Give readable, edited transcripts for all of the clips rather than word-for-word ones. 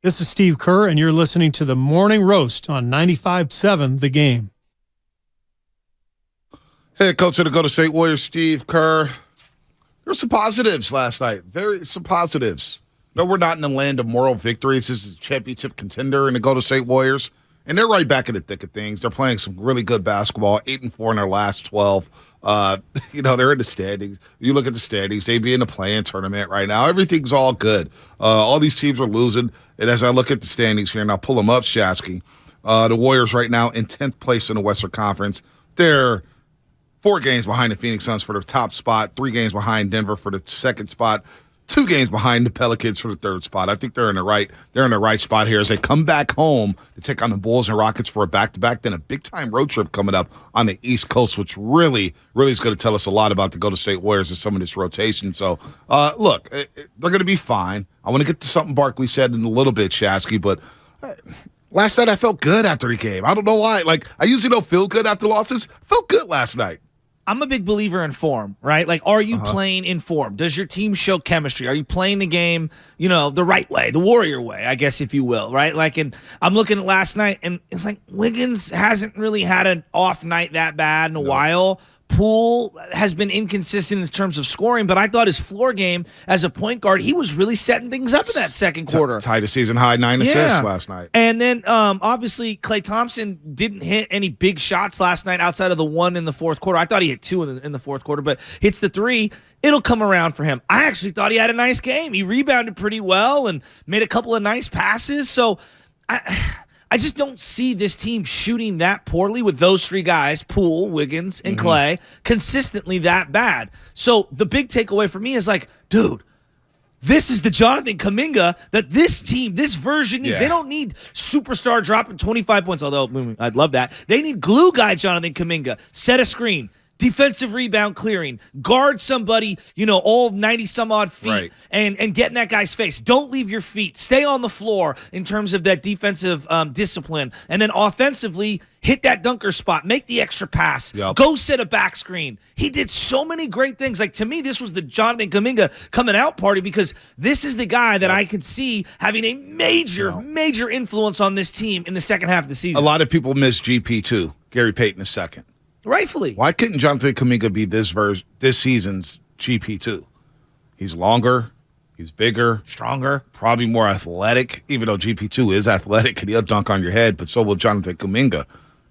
This is Steve Kerr, and you're listening to the Morning Roast on 95.7 The Game. Head coach of the Golden State Warriors, Steve Kerr. There were some positives last night. Some positives. No, we're not in the land of moral victories. This is a championship contender in the Golden State Warriors, and they're right back in the thick of things. They're playing some really good basketball, 8-4 in their last 12. They're in the standings. You look at the standings, they'd be in the play-in tournament right now. Everything's all good. All these teams are losing. And as I look at the standings here, and I'll pull them up, Shasky, the Warriors right now in 10th place in the Western Conference. They're 4 games behind the Phoenix Suns for the top spot, 3 games behind Denver for the second spot, 2 games behind the Pelicans for the third spot. I think they're in the right spot here as they come back home to take on the Bulls and Rockets for a back-to-back, then a big-time road trip coming up on the East Coast, which really is going to tell us a lot about the Golden State Warriors and some of this rotation. So, look, they're going to be fine. I want to get to something Barkley said in a little bit, Shasky, but last night I felt good after the game. I don't know why. Like, I usually don't feel good after losses. I felt good last night. I'm a big believer in form, right? Like, are you playing in form? Does your team show chemistry? Are you playing the game, the right way, the Warrior way, I guess, if you will, right? Like, and I'm looking at last night, and it's like Wiggins hasn't really had an off night that bad in a while. Poole has been inconsistent in terms of scoring, but I thought his floor game as a point guard, he was really setting things up in that second quarter. Tied a season high 9 assists last night. And then obviously Klay Thompson didn't hit any big shots last night outside of the one in the fourth quarter. I thought he hit 2 in the fourth quarter, but hits the 3. It'll come around for him. I actually thought he had a nice game. He rebounded pretty well and made a couple of nice passes. So I just don't see this team shooting that poorly with those 3 guys, Poole, Wiggins, and Klay, consistently that bad. So the big takeaway for me is like, dude, this is the Jonathan Kuminga that this team, this version needs. They don't need superstar dropping 25 points, although I'd love that. They need glue guy Jonathan Kuminga, set a screen, defensive rebound clearing, guard somebody, all 90-some-odd feet, and get in that guy's face. Don't leave your feet. Stay on the floor in terms of that defensive discipline. And then offensively, hit that dunker spot. Make the extra pass. Yep. Go set a back screen. He did so many great things. Like, to me, this was the Jonathan Kuminga coming out party because this is the guy that I could see having a major influence on this team in the second half of the season. A lot of people miss GP too, Gary Payton II. Rightfully. Why couldn't Jonathan Kuminga be this season's GP2? He's longer, he's bigger, stronger, probably more athletic, even though GP2 is athletic and he'll dunk on your head, but so will Jonathan Kuminga.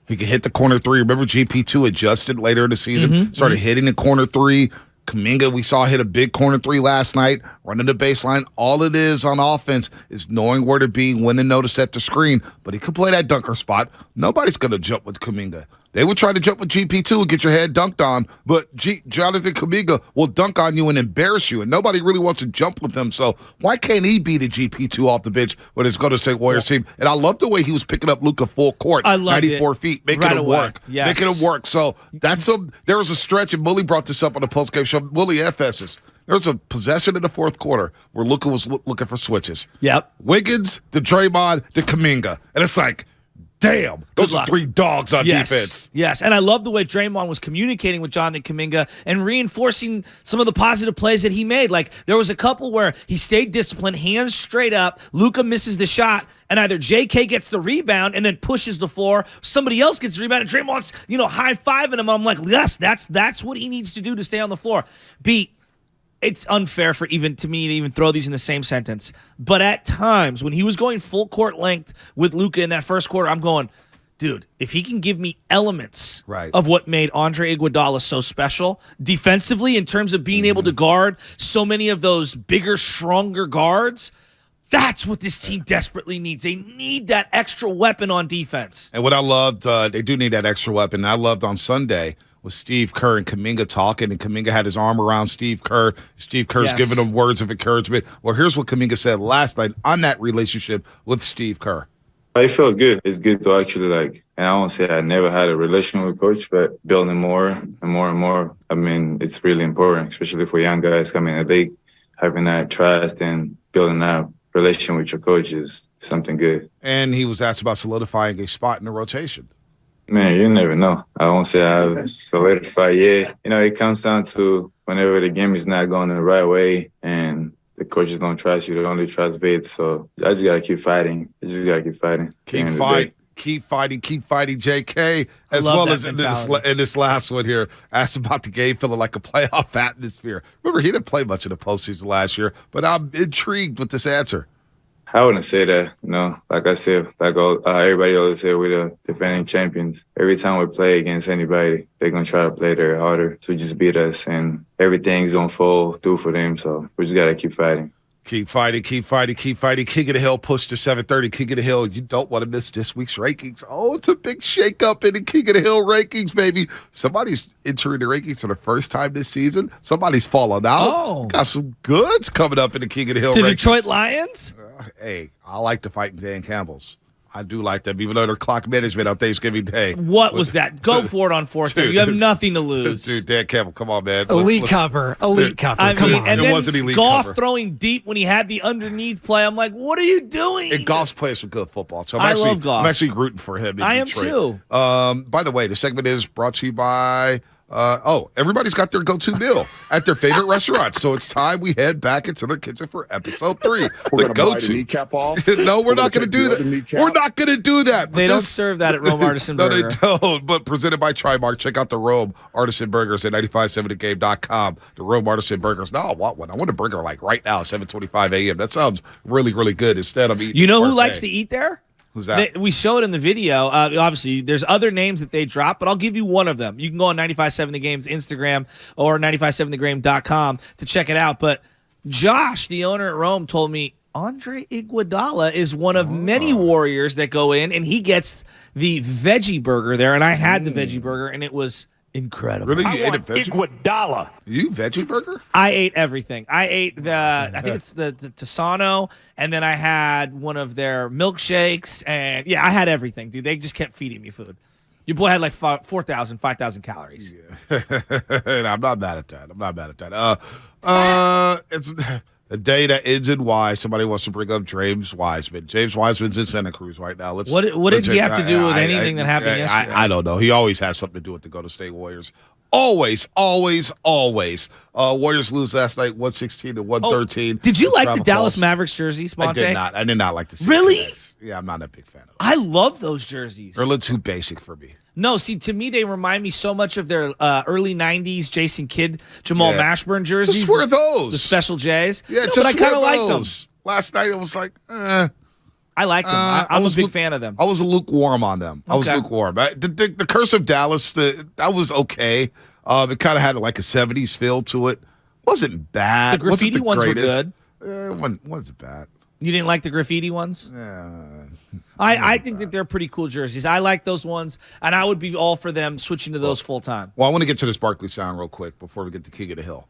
He can hit the corner 3. Remember GP2 adjusted later in the season, started hitting the corner 3. Kuminga, we saw hit a big corner 3 last night, running the baseline. All it is on offense is knowing where to be, when to know to set the screen, but he could play that dunker spot. Nobody's going to jump with Kuminga. They would try to jump with GP2 and get your head dunked on, but Jonathan Kuminga will dunk on you and embarrass you, and nobody really wants to jump with him. So why can't he be the GP2 off the bench with his Golden State Warriors team? And I love the way he was picking up Luka full court, 94 feet, making it work. Yes. Making it work. So there was a stretch, and Willie brought this up on the postgame show. Willie FS's. There was a possession in the fourth quarter where Luka was looking for switches. Yep. Wiggins, to Draymond, to Kuminga. And it's like, damn, those are 3 dogs on defense. Yes, and I love the way Draymond was communicating with Jonathan Kuminga and reinforcing some of the positive plays that he made. Like, there was a couple where he stayed disciplined, hands straight up, Luka misses the shot, and either JK gets the rebound and then pushes the floor, somebody else gets the rebound, and Draymond's, high-fiving him. I'm like, yes, that's what he needs to do to stay on the floor. It's unfair for me to even throw these in the same sentence. But at times, when he was going full court length with Luka in that first quarter, I'm going, dude, if he can give me elements of what made Andre Iguodala so special defensively in terms of being able to guard so many of those bigger, stronger guards, that's what this team desperately needs. They need that extra weapon on defense. And what I loved, they do need that extra weapon. I loved on Sunday was Steve Kerr and Kuminga talking, and Kuminga had his arm around Steve Kerr. Steve Kerr's giving him words of encouragement. Well, here's what Kuminga said last night on that relationship with Steve Kerr. It felt good. It's good to actually, and I won't say I never had a relation with coach, but building more and more and more, it's really important, especially for young guys coming in the league. Having that trust and building that relation with your coach is something good. And he was asked about solidifying a spot in the rotation. Man, you never know. I won't say I've solidified yet. It comes down to whenever the game is not going the right way and the coaches don't trust you. They only trust Bates. So I just got to keep fighting. I just got to keep fighting. Keep fighting, JK, as well as in this last one here. Asked about the game feeling like a playoff atmosphere. Remember, he didn't play much in the postseason last year, but I'm intrigued with this answer. I wouldn't say that. Like I said, everybody always say, we're the defending champions. Every time we play against anybody, they're going to try to play there harder to just beat us, and everything's going to fall through for them. So we just got to keep fighting. Keep fighting. King of the Hill pushed to 7:30. King of the Hill, you don't want to miss this week's rankings. Oh, it's a big shakeup in the King of the Hill rankings, baby. Somebody's entering the rankings for the first time this season. Somebody's falling out. Oh. Got some goods coming up in the King of the Hill The rankings. Detroit Lions? Hey, I like to fight Dan Campbell's. I do like them, even though they're clock management on Thanksgiving Day. What was that? Go for it on fourth. Dude, you have nothing to lose. Dude, Dan Campbell, come on, man. Elite cover. Come on. And it wasn't elite Goff cover. throwing deep when he had the underneath play. I'm like, what are you doing? And Goff's playing some good football. So I love Goff. I'm actually rooting for him in I am Detroit. too. By the way, the segment is brought to you by everybody's got their go-to meal at their favorite restaurant. So it's time we head back into the kitchen for episode 3. We're going to bite the kneecap off. No, we're not going to do that. We're not going to do that. They don't serve that at Rome Artisan Burger. No, they don't. But presented by Trimark. Check out the Rome Artisan Burgers at 957thegame.com. The Rome Artisan Burgers. No, I want one. I want a burger like right now, 7:25 a.m. That sounds really, really good. Instead of eating. You know who likes to eat there? Who's that? We show it in the video. Obviously, there's other names that they drop, but I'll give you one of them. You can go on 957 The Game's Instagram or 957thegame.com to check it out. But Josh, the owner at Rome, told me Andre Iguodala is one of many Warriors that go in, and he gets the veggie burger there. And I had the veggie burger, and it was incredible. Really? You ate a veggie? Iguodala. You veggie burger? I ate everything. I ate I think it's the Tosano, and then I had one of their milkshakes, and yeah, I had everything, dude. They just kept feeding me food. Your boy had like 4,000, 5,000 calories. Yeah. And I'm not mad at that. It's a day that ends in Y. Somebody wants to bring up James Wiseman. James Wiseman's in Santa Cruz right now. What did he have to do with anything that happened yesterday? I don't know. He always has something to do with the Golden State Warriors. Always. Warriors lose last night, 116 to 113. Did you like the Dallas Mavericks jersey, Sponte? I did not like the Really? Canucks. Yeah, I'm not a big fan of them. I love those jerseys. They're a little too basic for me. No, see, to me, they remind me so much of their early 90s Jason Kidd, Jamal Mashburn jerseys. Just wear those. The Special J's. Yeah, but I kind of liked them. Last night, it was like, I like them. I'm a big fan of them. I was lukewarm on them. I was Okay. lukewarm. The Curse of Dallas, that was okay. It kind of had like a 70s feel to it. Wasn't bad. The graffiti wasn't the ones greatest. were good. Wasn't bad. You didn't like the graffiti ones? I think that they're pretty cool jerseys. I like those ones, and I would be all for them switching to those full time. Well, I want to get to this Barkley sound real quick before we get to King of the Hill.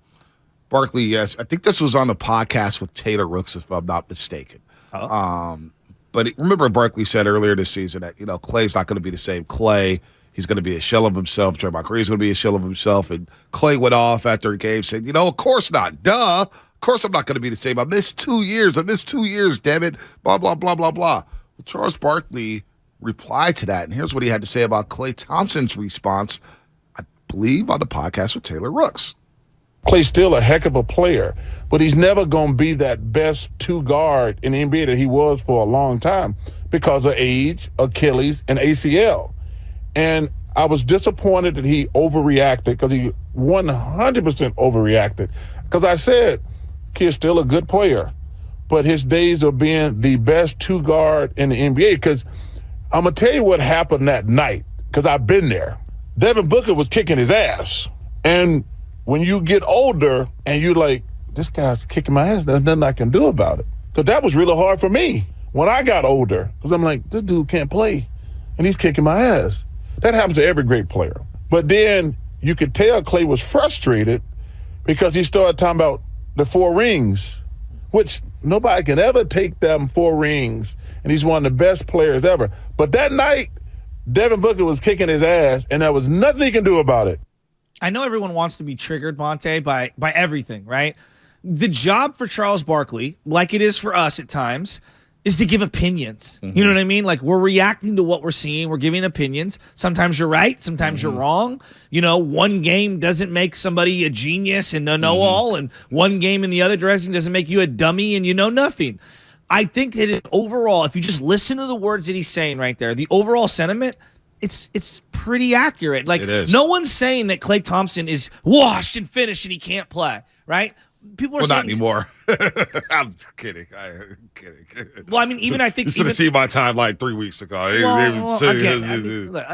Barkley, yes. I think this was on the podcast with Taylor Rooks, if I'm not mistaken. But remember Barkley said earlier this season that, Klay's not going to be the same Klay. He's going to be a shell of himself. Draymond Green's going to be a shell of himself. And Klay went off after the game saying, of course not. Duh. Of course I'm not going to be the same. I missed 2 years. Damn it. Blah, blah, blah, blah, blah. Well, Charles Barkley replied to that. And here's what he had to say about Klay Thompson's response, I believe, on the podcast with Taylor Rooks. Klay's still a heck of a player, but he's never going to be that best two guard in the NBA that he was for a long time because of age, Achilles, and ACL. And I was disappointed that he overreacted because he 100% overreacted. Because I said, kid's still a good player, but his days of being the best two guard in the NBA, because I'm going to tell you what happened that night, because I've been there. Devin Booker was kicking his ass. And when you get older and you're like, this guy's kicking my ass, there's nothing I can do about it. Because that was really hard for me when I got older, because I'm like, this dude can't play, and he's kicking my ass. That happens to every great player. But then you could tell Klay was frustrated because he started talking about the 4 rings, which nobody can ever take them 4 rings, and he's one of the best players ever. But that night, Devin Booker was kicking his ass, and there was nothing he can do about it. I know everyone wants to be triggered, Monte, by everything, right? The job for Charles Barkley, like it is for us at times, is to give opinions. You know what I mean? Like, we're reacting to what we're seeing. We're giving opinions. Sometimes you're right. Sometimes you're wrong. You know, one game doesn't make somebody a genius and a know-all, and one game in the other direction doesn't make you a dummy and you know nothing. I think that overall, if you just listen to the words that he's saying right there, the overall sentiment, it's pretty accurate. Like, no one's saying that Klay Thompson is washed and finished and he can't play, right? People are saying not anymore. I'm kidding. I'm kidding. Well, I mean, even I think you should have seen my timeline 3 weeks ago.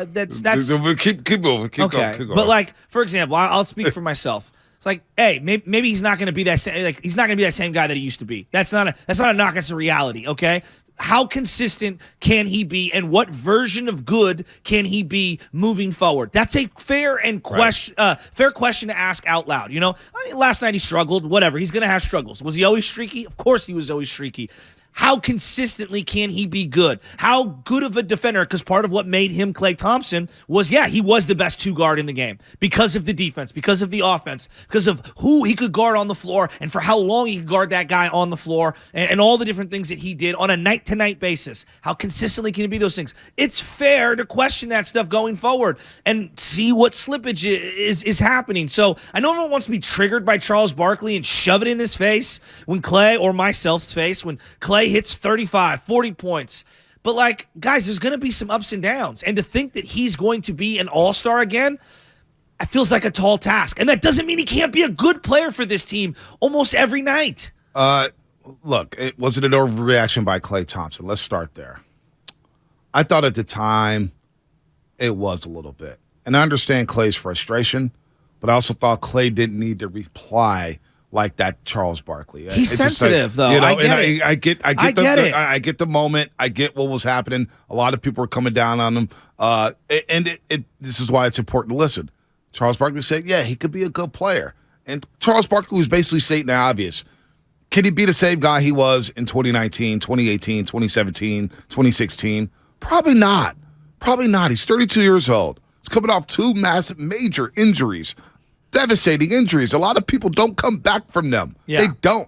That's keep moving. Keep going. But like, for example, I'll speak for myself. It's like, hey, maybe he's not going to be that same. Like, he's not going to be that same guy that he used to be. That's not a knock. That's a reality. Okay. How consistent can he be, and what version of good can he be moving forward? That's a fair question to ask out loud. You know, last night he struggled. Whatever, he's going to have struggles. Was he always streaky? Of course, he was always streaky. How consistently can he be good? How good of a defender? Because part of what made him Klay Thompson was, he was the best 2-guard in the game because of the defense, because of the offense, because of who he could guard on the floor and for how long he could guard that guy on the floor and all the different things that he did on a night-to-night basis. How consistently can he be those things? It's fair to question that stuff going forward and see what slippage is happening. So I know everyone wants to be triggered by Charles Barkley and shove it in his face when Klay, or myself's face, when Klay hits 35, 40 points. But, like, guys, there's going to be some ups and downs. And to think that he's going to be an all-star again, it feels like a tall task. And that doesn't mean he can't be a good player for this team almost every night. Look, it wasn't an overreaction by Klay Thompson. Let's start there. I thought at the time it was a little bit. And I understand Klay's frustration, but I also thought Klay didn't need to reply like that Charles Barkley. He's sensitive, though. You know, I get the moment. I get what was happening. A lot of people were coming down on him. This is why it's important to listen. Charles Barkley said, he could be a good player. And Charles Barkley was basically stating the obvious. Can he be the same guy he was in 2019, 2018, 2017, 2016? Probably not. He's 32 years old. He's coming off 2 massive major injuries. Devastating injuries. A lot of people don't come back from them. They don't.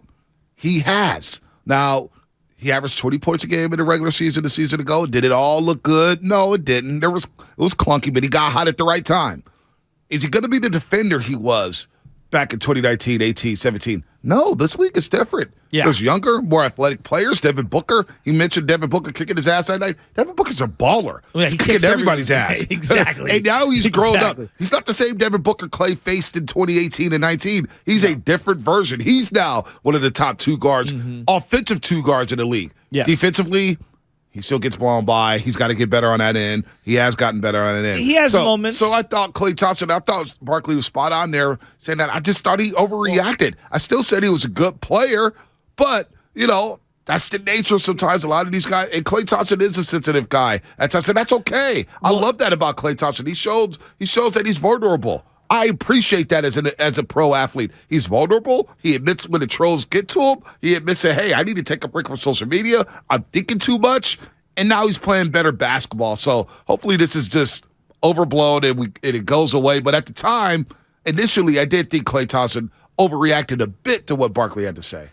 He has. Now, he averaged 20 points a game in the regular season the season ago. Did it all look good? No, it didn't. It was clunky, but he got hot at the right time. Is he going to be the defender he was back in 2019, 18, 17? No, this league is different. There's younger, more athletic players. Devin Booker. You mentioned Devin Booker kicking his ass that night. Devin Booker's a baller. He's kicking everybody's ass. Exactly. And now he's grown up. He's not the same Devin Booker Klay faced in 2018 and 19. He's a different version. He's now one of the top 2 guards, offensive 2 guards in the league. Defensively, he still gets blown by. He's got to get better on that end. He has gotten better on that end. He has moments. So I thought Klay Thompson, Barkley was spot on there saying that. I just thought he overreacted. I still said he was a good player, but, you know, that's the nature sometimes. A lot of these guys, and Klay Thompson is a sensitive guy. And I said, that's okay. I love that about Klay Thompson. He shows that he's vulnerable. I appreciate that as a pro athlete. He's vulnerable. He admits when the trolls get to him. He admits that, hey, I need to take a break from social media. I'm thinking too much. And now he's playing better basketball. So hopefully this is just overblown and it goes away. But at the time, initially, I did think Klay Thompson overreacted a bit to what Barkley had to say.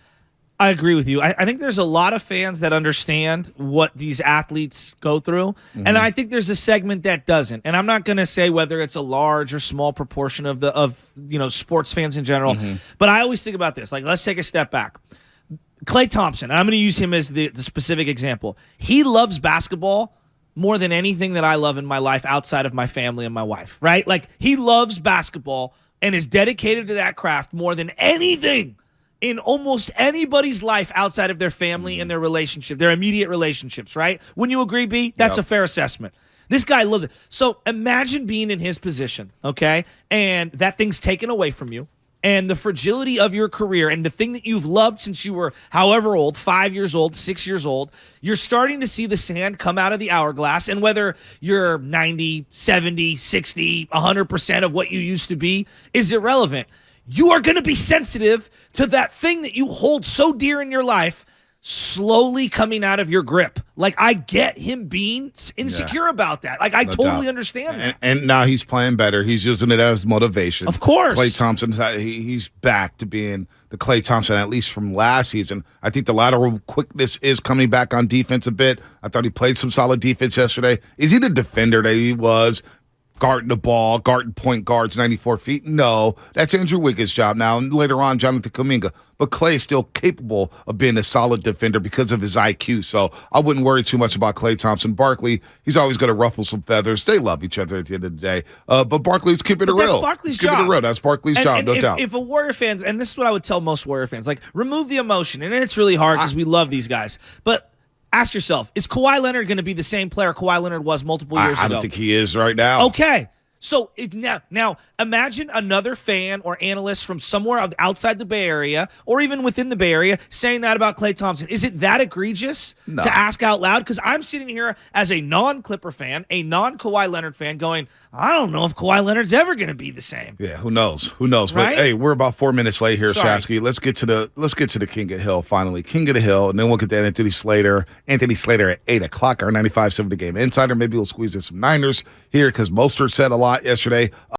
I agree with you. I think there's a lot of fans that understand what these athletes go through, and I think there's a segment that doesn't. And I'm not going to say whether it's a large or small proportion of sports fans in general, but I always think about this. Like, let's take a step back. Klay Thompson, and I'm going to use him as the specific example. He loves basketball more than anything that I love in my life outside of my family and my wife, right? Like, he loves basketball and is dedicated to that craft more than anything in almost anybody's life outside of their family and their relationship, their immediate relationships, right? Wouldn't you agree, B? That's a fair assessment. This guy loves it. So imagine being in his position, okay? And that thing's taken away from you. And the fragility of your career and the thing that you've loved since you were however old, 5 years old, 6 years old, you're starting to see the sand come out of the hourglass. And whether you're 90, 70, 60, 100% of what you used to be is irrelevant. You are going to be sensitive to that thing that you hold so dear in your life slowly coming out of your grip. Like, I get him being insecure about that. Like, I totally understand that. And now he's playing better. He's using it as motivation. Of course. Klay Thompson, he's back to being the Klay Thompson, at least from last season. I think the lateral quickness is coming back on defense a bit. I thought he played some solid defense yesterday. Is he the defender that he was? Guarding the ball, guarding point guards 94 feet? No, that's Andrew Wiggin's job now. And later on, Jonathan Kuminga. But Klay is still capable of being a solid defender because of his IQ. So I wouldn't worry too much about Klay Thompson. Barkley, he's always going to ruffle some feathers. They love each other at the end of the day. But Barkley's keeping it real. That's Barkley's job. Keeping it real. That's Barkley's job, no doubt. If a Warrior fans, and this is what I would tell most Warrior fans, like, remove the emotion. And it's really hard because we love these guys. But ask yourself, is Kawhi Leonard going to be the same player Kawhi Leonard was multiple years ago? I don't think he is right now. Okay. So now imagine another fan or analyst from somewhere outside the Bay Area or even within the Bay Area saying that about Klay Thompson. Is it that egregious to ask out loud? Because I'm sitting here as a non-Clipper fan, a non-Kawhi Leonard fan going, I don't know if Kawhi Leonard's ever going to be the same. Yeah, who knows? Who knows? Right? But hey, we're about 4 minutes late here, Shasky. Let's get to the King of the Hill finally. King of the Hill, and then we'll get to Anthony Slater. Anthony Slater at 8 o'clock, our 95.7 The Game Insider. Maybe we'll squeeze in some Niners here because Mostert said a lot yesterday.